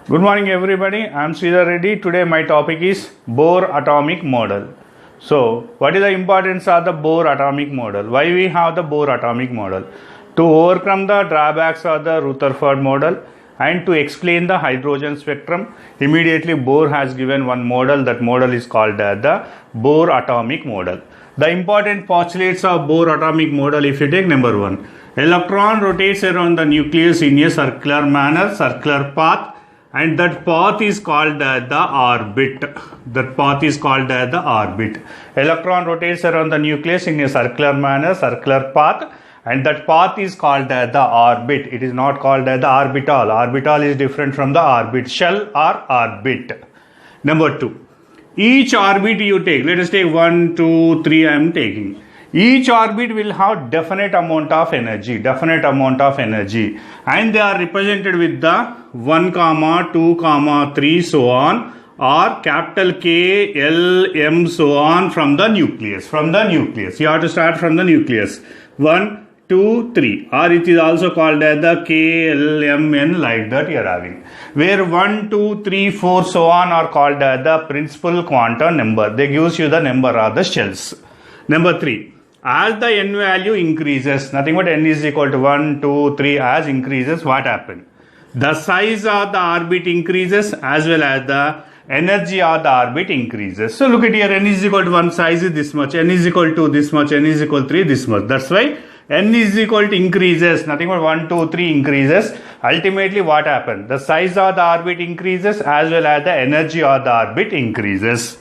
Good morning everybody, I am Sridhar Reddy. Today my topic is Bohr atomic model. So what is the importance of the Bohr atomic model? Why we have the Bohr atomic model? To overcome the drawbacks of the Rutherford model and to explain the hydrogen spectrum, immediately Bohr has given one model. That model is called the Bohr atomic model. The important postulates of Bohr atomic model, if you take number 1, electron rotates around the nucleus in a circular manner, circular path, and that path is called the orbit. That path is called the orbit. Electron rotates around the nucleus in a circular manner, circular path, and that path is called the orbit. It is not called the orbital. Orbital is different from the orbit. Shell or orbit. Number 2. Each orbit you take, let us take 1, 2, 3 I am taking. Each orbit will have definite amount of energy, and they are represented with the 1, 2, 3 so on, or capital K, L, M so on from the nucleus. You have to start from the nucleus. 1, 2, 3, or it is also called as the K, L, M, N, like that you are having. Where 1, 2, 3, 4 so on are called as the principal quantum number. They gives you the number of the shells. Number 3. As the n value increases, nothing but n is equal to 1, 2, 3, as increases, what happens? The size of the orbit increases as well as the energy of the orbit increases. So look at here, n is equal to 1, size is this much, n is equal to this much, n is equal to 3, this much. That's why n is equal to increases, nothing but 1, 2, 3 increases. Ultimately what happens? The size of the orbit increases as well as the energy of the orbit increases.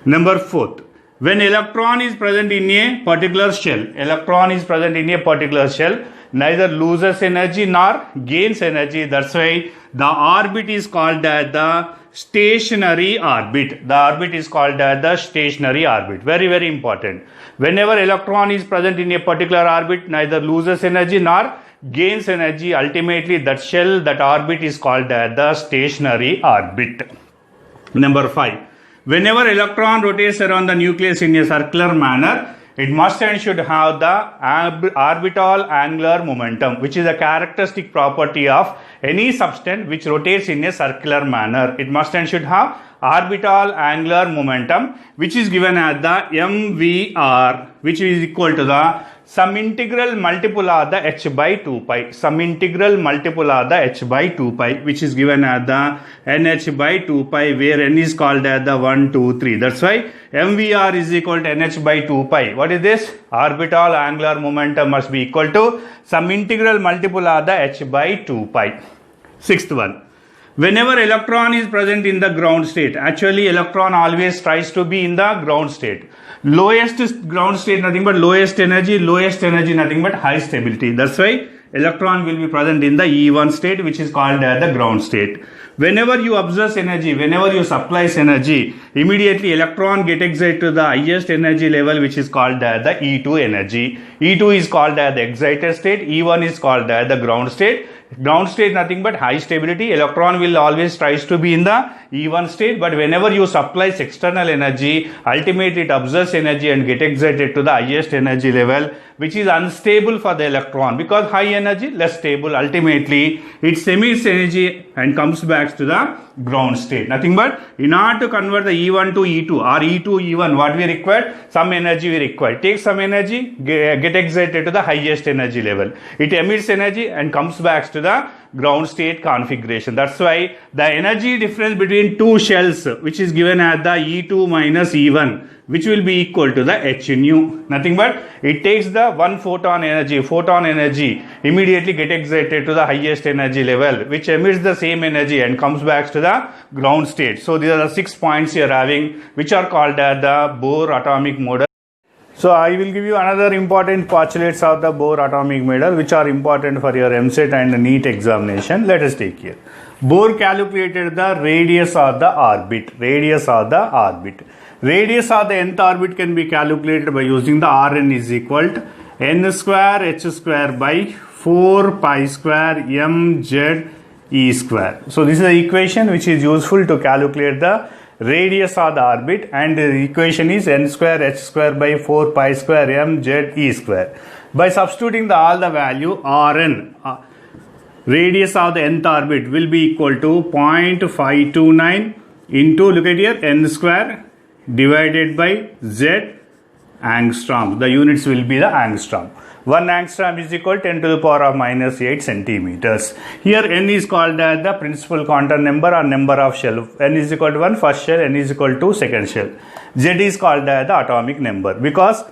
Number 4. When electron is present in a particular shell, neither loses energy nor gains energy. That's why the orbit is called the stationary orbit. Very, very important. Whenever electron is present in a particular orbit, neither loses energy nor gains energy. Ultimately, that shell, that orbit is called the stationary orbit. Number 5. Whenever electron rotates around the nucleus in a circular manner, it must and should have the orbital angular momentum, which is a characteristic property of any substance which rotates in a circular manner. It must and should have orbital angular momentum, which is given as the mvr, which is equal to the sum integral multiple of the h by 2 pi. Which is given as the nh by 2 pi, where n is called as the 1, 2, 3. That's why mvr is equal to nh by 2 pi. What is this? Orbital angular momentum must be equal to sum integral multiple of the h by 2 pi. Sixth one. Whenever electron is present in the ground state, actually electron always tries to be in the ground state. Lowest ground state, nothing but lowest energy, nothing but high stability. That's why electron will be present in the E1 state, which is called the ground state. Whenever you observe energy, whenever you supply energy, immediately electron get excited to the highest energy level, which is called the E2 energy. E2 is called the excited state, E1 is called the ground state. Ground state nothing but high stability. Electron will always tries to be in the E1 state, but whenever you supply external energy, ultimately it absorbs energy and get excited to the highest energy level, which is unstable for the electron, because high energy less stable. Ultimately it emits energy and comes back to the ground state. Nothing but in order to convert the E1 to E2 or E2 E1, what we require? Some energy we require. Take some energy, get excited to the highest energy level. It emits energy and comes back to the ground state configuration. That's why the energy difference between two shells, which is given as the E2 minus E1, which will be equal to the h nu. Nothing but it takes the one photon energy, immediately get excited to the highest energy level, which emits the same energy and comes back to the ground state. So these are the 6 points you are having, which are called as the Bohr atomic model. So I will give you another important postulates of the Bohr atomic model, which are important for your EAMCET and NEET examination. Let us take here. Bohr calculated the radius of the orbit. Radius of the nth orbit can be calculated by using the Rn is equal to n square h square by 4 pi square mz e square. So this is the equation which is useful to calculate the radius of the orbit, and the equation is n square h square by 4 pi square m z e square. By substituting all the value Rn, radius of the nth orbit will be equal to 0.529 into, look at here, n square divided by z angstrom. The units will be the angstrom. 1 angstrom is equal to 10 to the power of minus 8 centimeters. Here n is called as the principal quantum number or number of shell. N is equal to 1 first shell, n is equal to second shell. Z is called as the atomic number, because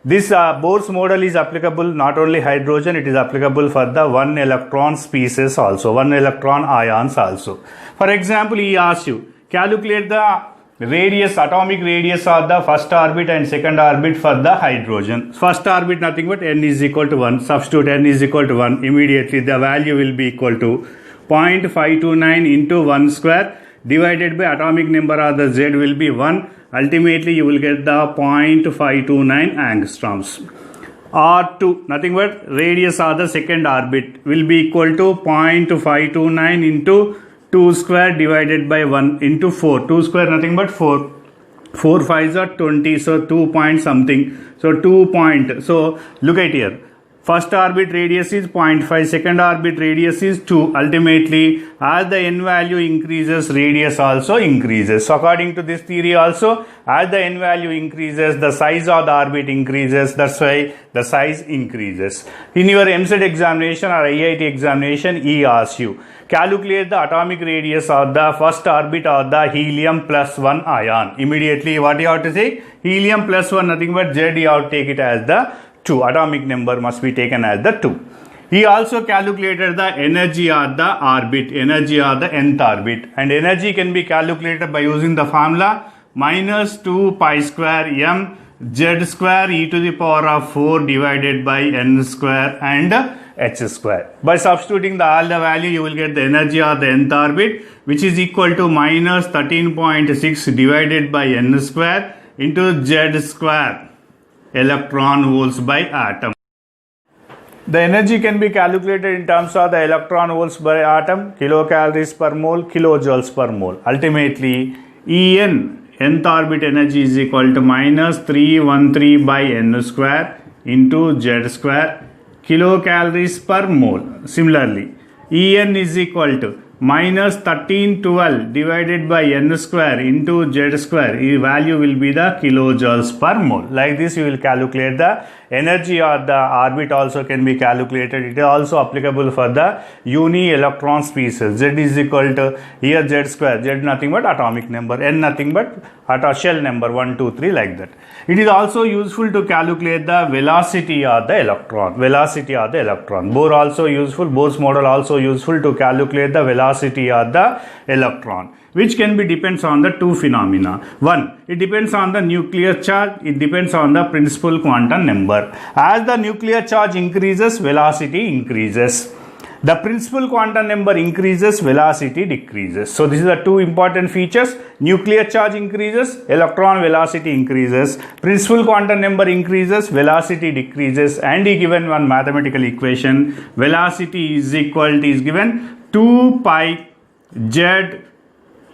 this Bohr's model is applicable not only hydrogen, it is applicable for the 1 electron species also, 1 electron ions also. For example, he asks you, calculate the radius, atomic radius of the first orbit and second orbit for the hydrogen. First orbit nothing but n is equal to 1. Substitute n is equal to 1. Immediately the value will be equal to 0.529 into 1 square divided by atomic number of the Z will be 1. Ultimately you will get the 0.529 angstroms. R2 nothing but radius of the second orbit will be equal to 0.529 into 2 square divided by 1 into 4. 2 square nothing but 4. 4 5s are 20, so 2 point something. So 2 point. So look at here. First orbit radius is 0.5, second orbit radius is 2. Ultimately, as the n value increases, radius also increases. So according to this theory also, as the n value increases, the size of the orbit increases. That's why the size increases. In your MCET examination or IIT examination, he asks you, calculate the atomic radius of the first orbit of the helium plus 1 ion. Immediately, what you have to say? Helium plus 1, nothing but Z, you have to take it as the 2. Atomic number must be taken as the 2. He also calculated the energy of the orbit, energy of the nth orbit. And energy can be calculated by using the formula minus 2 pi square m z square e to the power of 4 divided by n square and h square. By substituting all the value, you will get the energy of the nth orbit, which is equal to minus 13.6 divided by n square into z square electron volts by atom. The energy can be calculated in terms of the electron volts by atom, kilocalories per mole, kilojoules per mole. Ultimately, En, nth orbit energy is equal to minus 313 by n square into z square kilocalories per mole. Similarly, En is equal to minus 1312 divided by n square into z square. The value will be the kilojoules per mole. Like this, you will calculate the energy of the orbit. Also can be calculated. It is also applicable for the uni electron species. Z is equal to here z square. Z nothing but atomic number. N nothing but shell number 1, 2, 3 like that. It is also useful to calculate the velocity of the electron. Velocity of the electron. Bohr also useful. Bohr's model also useful to calculate the velocity of the electron, which can be depends on the two phenomena. One, it depends on the nuclear charge. It depends on the principal quantum number. As the nuclear charge increases, velocity increases. The principal quantum number increases, velocity decreases. So this is the two important features. Nuclear charge increases, electron velocity increases. Principal quantum number increases, velocity decreases. And he given one mathematical equation. Velocity is equal to, is given 2 pi z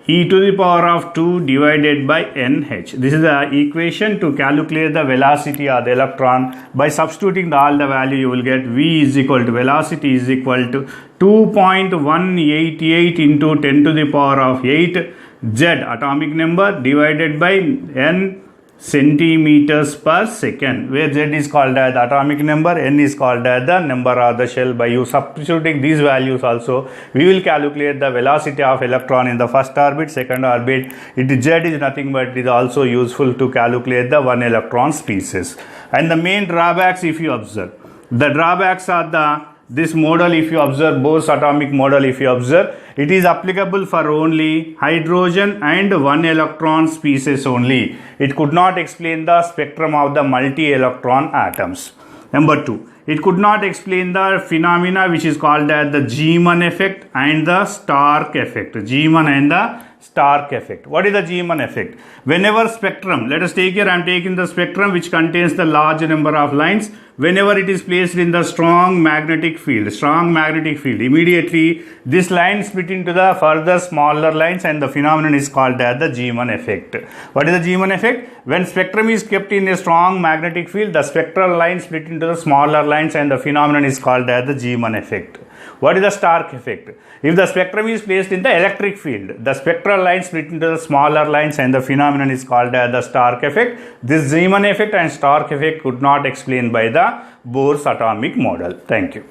e to the power of 2 divided by nh. This is the equation to calculate the velocity of the electron. By substituting all the value, you will get V is equal to, velocity is equal to 2.188 into 10 to the power of 8 z atomic number divided by n centimeters per second, where z is called as the atomic number, n is called as the number of the shell. By you substituting these values also, we will calculate the velocity of electron in the first orbit, second orbit. Z is nothing but it is also useful to calculate the one electron species. And the main drawbacks, if you observe, the drawbacks are the this model, if you observe, Bohr's atomic model, if you observe, it is applicable for only hydrogen and one electron species only. It could not explain the spectrum of the multi-electron atoms. Number 2, it could not explain the phenomena which is called as the Zeeman effect and the Stark effect. Zeeman and the Stark effect. What is the Zeeman effect? Whenever spectrum, let us take here, I am taking the spectrum which contains the large number of lines. Whenever it is placed in the strong magnetic field, immediately this line split into the further smaller lines and the phenomenon is called as the Zeeman effect. What is the Zeeman effect? When spectrum is kept in a strong magnetic field, the spectral lines split into the smaller lines and the phenomenon is called as the Zeeman effect. What is the Stark effect? If the spectrum is placed in the electric field, the spectral lines split into the smaller lines and the phenomenon is called as the Stark effect. This Zeeman effect and Stark effect could not explain by the Bohr's atomic model. Thank you.